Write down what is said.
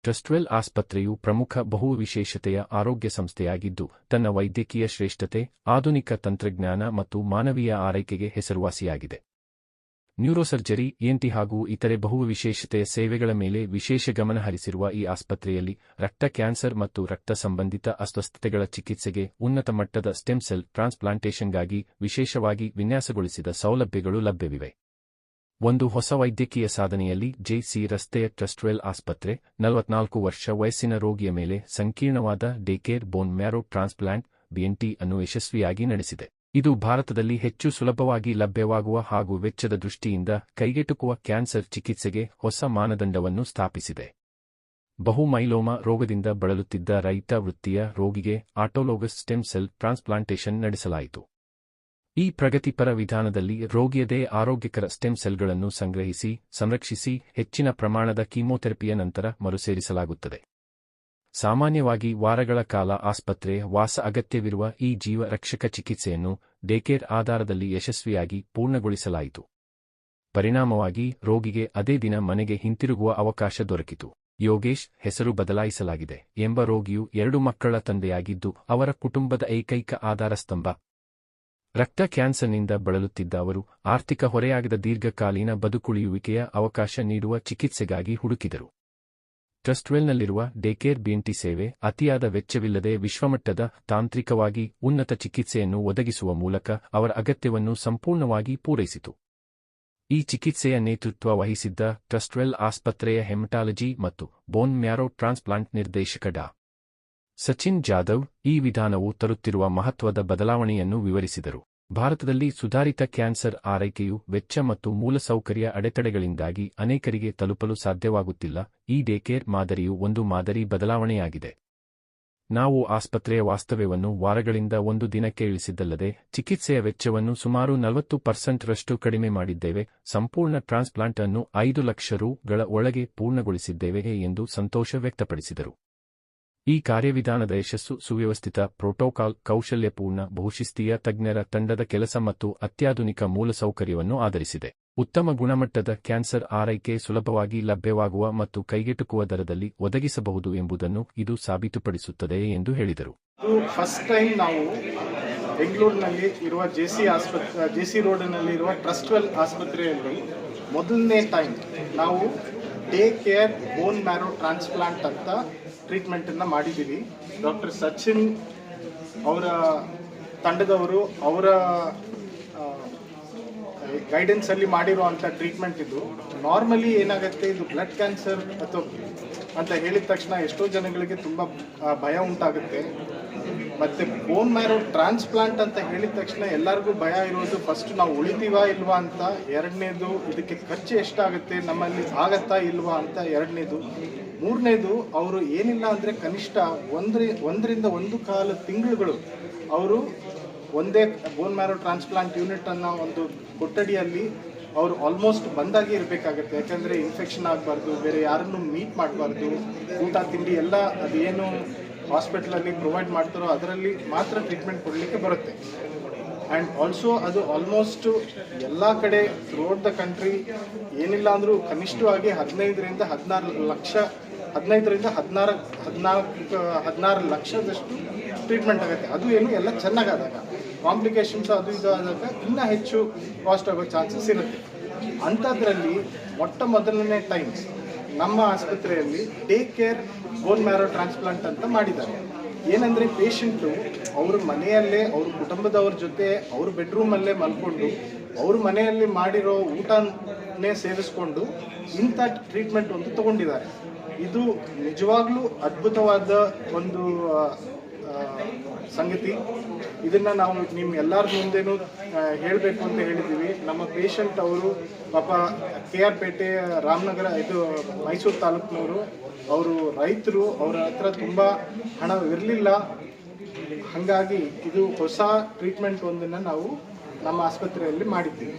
ಟ್ರಸ್ಟ್ವೆಲ್ ಆಸ್ಪತ್ರೆಯು ಪ್ರಮುಖ ಬಹುವಿಶೇಷತೆಯ ಆರೋಗ್ಯ ಸಂಸ್ಥೆಯಾಗಿದ್ದು, ತನ್ನ ವೈದ್ಯಕೀಯ ಶ್ರೇಷ್ಠತೆ, ಆಧುನಿಕ ತಂತ್ರಜ್ಞಾನ ಮತ್ತು ಮಾನವೀಯ ಆರೈಕೆಗೆ ಹೆಸರುವಾಸಿಯಾಗಿದೆ. ನ್ಯೂರೋಸರ್ಜರಿ, ENT ಹಾಗೂ ಇತರೆ ಬಹುವಿಶೇಷತೆಯ ಸೇವೆಗಳ ಮೇಲೆ ವಿಶೇಷ ಗಮನ ಹರಿಸಿರುವ ಈ ಆಸ್ಪತ್ರೆಯಲ್ಲಿ ರಕ್ತ ಕ್ಯಾನ್ಸರ್ ಮತ್ತು ರಕ್ತ ಸಂಬಂಧಿತ ಅಸ್ವಸ್ಥತೆಗಳ ಚಿಕಿತ್ಸೆಗೆ ಉನ್ನತ ಮಟ್ಟದ ಸ್ಟೆಮ್ ಸೆಲ್ ಟ್ರಾನ್ಸ್ಪ್ಲಾಂಟೇಷನ್ಗಾಗಿ ವಿಶೇಷವಾಗಿ ವಿನ್ಯಾಸಗೊಳಿಸಿದ ಸೌಲಭ್ಯಗಳು ಲಭ್ಯವಿವೆ. ಒಂದು ಹೊಸ ವೈದ್ಯಕೀಯ ಸಾಧನೆಯಲ್ಲಿ ಜೆ.ಸಿ. ರಸ್ತೆಯ ಟ್ರಸ್ಟ್ವೆಲ್ ಆಸ್ಪತ್ರೆ 44 ವರ್ಷ ವಯಸ್ಸಿನ ರೋಗಿಯ ಮೇಲೆ ಸಂಕೀರ್ಣವಾದ daycare bone marrow transplant BNT ಅನ್ನು ಯಶಸ್ವಿಯಾಗಿ ನಡೆಸಿದೆ. ಇದು ಭಾರತದಲ್ಲಿ ಹೆಚ್ಚು ಸುಲಭವಾಗಿ ಲಭ್ಯವಾಗುವ ಹಾಗೂ ವೆಚ್ಚದ ದೃಷ್ಟಿಯಿಂದ ಕೈಗೆಟುಕುವ ಕ್ಯಾನ್ಸರ್ ಚಿಕಿತ್ಸೆಗೆ ಹೊಸ ಮಾನದಂಡವನ್ನು ಸ್ಥಾಪಿಸಿದೆ. ಬಹುಮೈಲೋಮಾ ರೋಗದಿಂದ ಬಳಲುತ್ತಿದ್ದ ರೈತ ವೃತ್ತಿಯ ರೋಗಿಗೆ ಆಟೋಲೋಗಸ್ ಸ್ಟೆಮ್ ಸೆಲ್ ಟ್ರಾನ್ಸ್ಪ್ಲಾಂಟೇಷನ್ ನಡೆಸಲಾಯಿತು. ಈ ಪ್ರಗತಿಪರ ವಿಧಾನದಲ್ಲಿ ರೋಗಿಯದೇ ಆರೋಗ್ಯಕರ ಸ್ಟೆಮ್ ಸೆಲ್ಗಳನ್ನು ಸಂಗ್ರಹಿಸಿ, ಸಂರಕ್ಷಿಸಿ ಹೆಚ್ಚಿನ ಪ್ರಮಾಣದ ಕೀಮೋಥೆರಪಿಯ ನಂತರ ಮರುಸೇರಿಸಲಾಗುತ್ತದೆ. ಸಾಮಾನ್ಯವಾಗಿ ವಾರಗಳ ಕಾಲ ಆಸ್ಪತ್ರೆ ವಾಸ ಅಗತ್ಯವಿರುವ ಈ ಜೀವ ರಕ್ಷಕ ಚಿಕಿತ್ಸೆಯನ್ನು ಡೇಕೇರ್ ಆಧಾರದಲ್ಲಿ ಯಶಸ್ವಿಯಾಗಿ ಪೂರ್ಣಗೊಳಿಸಲಾಯಿತು. ಪರಿಣಾಮವಾಗಿ ರೋಗಿಗೆ ಅದೇ ದಿನ ಮನೆಗೆ ಹಿಂತಿರುಗುವ ಅವಕಾಶ ದೊರಕಿತು. ಯೋಗೇಶ್, ಹೆಸರು ಬದಲಾಯಿಸಲಾಗಿದೆ, ಎಂಬ ರೋಗಿಯು 2 ಮಕ್ಕಳ ತಂದೆಯಾಗಿದ್ದು ಅವರ ಕುಟುಂಬದ ಏಕೈಕ ಆಧಾರಸ್ತಂಭ. ರಕ್ತ ಕ್ಯಾನ್ಸರ್ನಿಂದ ಬಳಲುತ್ತಿದ್ದ ಅವರು ಆರ್ಥಿಕ ಹೊರೆಯಾಗದ ದೀರ್ಘಕಾಲೀನ ಬದುಕುಳಿಯುವಿಕೆಯ ಅವಕಾಶ ನೀಡುವ ಚಿಕಿತ್ಸೆಗಾಗಿ ಹುಡುಕಿದರು. ಟ್ರಸ್ಟ್ವೆಲ್ನಲ್ಲಿರುವ ಡೇಕೇರ್ BNT ಸೇವೆ ಅತಿಯಾದ ವೆಚ್ಚವಿಲ್ಲದೆ ವಿಶ್ವಮಟ್ಟದ, ತಾಂತ್ರಿಕವಾಗಿ ಉನ್ನತ ಚಿಕಿತ್ಸೆಯನ್ನು ಒದಗಿಸುವ ಮೂಲಕ ಅವರ ಅಗತ್ಯವನ್ನು ಸಂಪೂರ್ಣವಾಗಿ ಪೂರೈಸಿತು. ಈ ಚಿಕಿತ್ಸೆಯ ನೇತೃತ್ವ ವಹಿಸಿದ್ದ ಟ್ರಸ್ಟ್ವೆಲ್ ಆಸ್ಪತ್ರೆಯ ಹೆಮಟಾಲಜಿ ಮತ್ತು ಬೋನ್ ಮ್ಯಾರೋ ಟ್ರಾನ್ಸ್ಪ್ಲಾಂಟ್ ನಿರ್ದೇಶಕ ಡಾ. ಸಚಿನ್ ಜಾಧವ್ ಈ ವಿಧಾನವು ತರುತ್ತಿರುವ ಮಹತ್ವದ ಬದಲಾವಣೆಯನ್ನು ವಿವರಿಸಿದರು. ಭಾರತದಲ್ಲಿ ಸುಧಾರಿತ ಕ್ಯಾನ್ಸರ್ ಆರೈಕೆಯು ವೆಚ್ಚ ಮತ್ತು ಮೂಲಸೌಕರ್ಯ ಅಡೆತಡೆಗಳಿಂದಾಗಿ ಅನೇಕರಿಗೆ ತಲುಪಲು ಸಾಧ್ಯವಾಗುತ್ತಿಲ್ಲ. ಈ ಡೇಕೇರ್ ಮಾದರಿಯು ಒಂದು ಮಾದರಿ ಬದಲಾವಣೆಯಾಗಿದೆ. ನಾವು ಆಸ್ಪತ್ರೆಯ ವಾಸ್ತವ್ಯವನ್ನು ವಾರಗಳಿಂದ 1 ದಿನಕ್ಕೆ ಇಳಿಸಿದ್ದಲ್ಲದೆ, ಚಿಕಿತ್ಸೆಯ ವೆಚ್ಚವನ್ನು ಸುಮಾರು 40% ಕಡಿಮೆ ಮಾಡಿದ್ದೇವೆ. ಸಂಪೂರ್ಣ ಟ್ರಾನ್ಸ್ಪ್ಲಾಂಟ್ ಅನ್ನು 5 ಲಕ್ಷ ರೂ.ಗಳ ಒಳಗೆ ಪೂರ್ಣಗೊಳಿಸಿದ್ದೇವೆ ಎಂದು ಸಂತೋಷ ವ್ಯಕ್ತಪಡಿಸಿದರು. ಈ ಕಾರ್ಯವಿಧಾನದ ಯಶಸ್ಸು ಸುವ್ಯವಸ್ಥಿತ ಪ್ರೋಟೋಕಾಲ್, ಕೌಶಲ್ಯಪೂರ್ಣ ಬಹುಶಿಸ್ತೀಯ ತಜ್ಞರ ತಂಡದ ಕೆಲಸ ಮತ್ತು ಅತ್ಯಾಧುನಿಕ ಮೂಲಸೌಕರ್ಯವನ್ನು ಆಧರಿಸಿದೆ. ಉತ್ತಮ ಗುಣಮಟ್ಟದ ಕ್ಯಾನ್ಸರ್ ಆರೈಕೆ ಸುಲಭವಾಗಿ ಲಭ್ಯವಾಗುವ ಮತ್ತು ಕೈಗೆಟುಕುವ ದರದಲ್ಲಿ ಒದಗಿಸಬಹುದು ಎಂಬುದನ್ನು ಇದು ಸಾಬೀತುಪಡಿಸುತ್ತದೆ ಎಂದು ಹೇಳಿದರು. ಫಸ್ಟ್ ಟೈಮ್ ನಾವು ಬೆಂಗಳೂರಿನಲ್ಲಿ ಇರುವ ಜೆ.ಸಿ. ರೋಡ್ನಲ್ಲಿರುವ ಟ್ರಸ್ಟ್ವೆಲ್ ಆಸ್ಪತ್ರೆಯಲ್ಲಿ ಮೊದಲನೇ ಟೈಮ್ ನಾವು day care bone marrow transplant ಅಂತ ಟ್ರೀಟ್ಮೆಂಟನ್ನು ಮಾಡಿದ್ದೀವಿ. ಡಾಕ್ಟರ್ ಸಚಿನ್ ಅವರ ತಂಡದವರು ಅವರ ಗೈಡೆನ್ಸಲ್ಲಿ ಮಾಡಿರುವಂಥ ಟ್ರೀಟ್ಮೆಂಟ್ ಇದು. ನಾರ್ಮಲಿ ಏನಾಗುತ್ತೆ, ಇದು ಬ್ಲಡ್ ಕ್ಯಾನ್ಸರ್ ಅಂತ ಹೇಳಿದ ತಕ್ಷಣ ಎಷ್ಟೋ ಜನಗಳಿಗೆ ತುಂಬ ಭಯ ಉಂಟಾಗುತ್ತೆ. ಮತ್ತು ಬೋನ್ ಮ್ಯಾರೋ ಟ್ರಾನ್ಸ್ಪ್ಲಾಂಟ್ ಅಂತ ಹೇಳಿದ ತಕ್ಷಣ ಎಲ್ಲರಿಗೂ ಭಯ ಇರೋದು ಫಸ್ಟ್ ನಾವು ಉಳಿತೀವಾ ಇಲ್ವಾ ಅಂತ, ಎರಡನೇದು ಇದಕ್ಕೆ ಖರ್ಚು ಎಷ್ಟಾಗುತ್ತೆ, ನಮ್ಮಲ್ಲಿ ಆಗತ್ತಾ ಇಲ್ವಾ ಅಂತ ಎರಡನೇದು, ಮೂರನೇದು ಅವರು ಏನಿಲ್ಲ ಅಂದರೆ ಕನಿಷ್ಠ 1.5 ತಿಂಗಳುಗಳು ಅವರು ಒಂದೇ ಬೋನ್ ಮ್ಯಾರೋ ಟ್ರಾನ್ಸ್ಪ್ಲಾಂಟ್ ಯೂನಿಟನ್ನು ಒಂದು ಕೊಠಡಿಯಲ್ಲಿ ಅವರು ಆಲ್ಮೋಸ್ಟ್ ಬಂದಾಗಿ ಇರಬೇಕಾಗತ್ತೆ. ಯಾಕಂದರೆ ಇನ್ಫೆಕ್ಷನ್ ಆಗಬಾರ್ದು, ಬೇರೆ ಯಾರನ್ನು ಮೀಟ್ ಮಾಡಬಾರ್ದು, ಊಟ ತಿಂಡಿ ಎಲ್ಲ ಅದೇನು ಹಾಸ್ಪಿಟ್ಲಲ್ಲಿ ಪ್ರೊವೈಡ್ ಮಾಡ್ತಾರೋ ಅದರಲ್ಲಿ ಮಾತ್ರ ಟ್ರೀಟ್ಮೆಂಟ್ ಕೊಡಲಿಕ್ಕೆ ಬರುತ್ತೆ. ಆ್ಯಂಡ್ ಆಲ್ಸೋ ಅದು ಆಲ್ಮೋಸ್ಟು ಎಲ್ಲ ಕಡೆ ಥ್ರೂಔಟ್ ದ ಕಂಟ್ರಿ ಏನಿಲ್ಲ ಅಂದರೂ ಕನಿಷ್ಠವಾಗಿ 16 ಲಕ್ಷದಷ್ಟು ಟ್ರೀಟ್ಮೆಂಟ್ ಆಗುತ್ತೆ. ಅದು ಏನು ಎಲ್ಲ ಚೆನ್ನಾಗಾದಾಗ, ಕಾಂಪ್ಲಿಕೇಶನ್ಸ್ ಅದು ಇದು ಆದಾಗ ಇನ್ನೂ ಹೆಚ್ಚು ಕಾಸ್ಟ್ ಆಗೋ ಚಾನ್ಸಸ್ ಇರುತ್ತೆ. ಅಂಥದ್ರಲ್ಲಿ ಮೊದಲನೇ ಟೈಮ್ ನಮ್ಮ ಆಸ್ಪತ್ರೆಯಲ್ಲಿ day care bone marrow transplant ಅಂತ ಮಾಡಿದ್ದಾರೆ. ಏನಂದರೆ ಪೇಷಂಟು ಅವ್ರ ಮನೆಯಲ್ಲೇ ಅವ್ರ ಕುಟುಂಬದವ್ರ ಜೊತೆ ಅವ್ರ ಬೆಡ್ರೂಮಲ್ಲೇ ಮಲ್ಕೊಂಡು ಅವ್ರ ಮನೆಯಲ್ಲಿ ಮಾಡಿರೋ ಊಟನೇ ಸೇವಿಸ್ಕೊಂಡು ಇಂಥ ಟ್ರೀಟ್ಮೆಂಟ್ ಒಂದು ತಗೊಂಡಿದ್ದಾರೆ. ಇದು ನಿಜವಾಗ್ಲೂ ಅದ್ಭುತವಾದ ಒಂದು ಸಂಗತಿ. ಇದನ್ನು ನಾವು ಎಲ್ಲರ ಮುಂದೆನೂ ಹೇಳಬೇಕು ಅಂತ ಹೇಳಿದ್ದೀವಿ. ನಮ್ಮ ಪೇಷಂಟ್ ಅವರು ಪಾಪ KR ಪೇಟೆ ರಾಮನಗರ ಮೈಸೂರು ತಾಲೂಕಿನವರು, ಅವರು ರೈತರು, ಅವರ ಹತ್ರ ತುಂಬ ಹಣವಿರಲಿಲ್ಲ. ಹಾಗಾಗಿ ಇದು ಹೊಸ ಟ್ರೀಟ್ಮೆಂಟ್ ಒಂದನ್ನು ನಾವು ನಮ್ಮ ಆಸ್ಪತ್ರೆಯಲ್ಲಿ ಮಾಡಿದ್ದೀವಿ.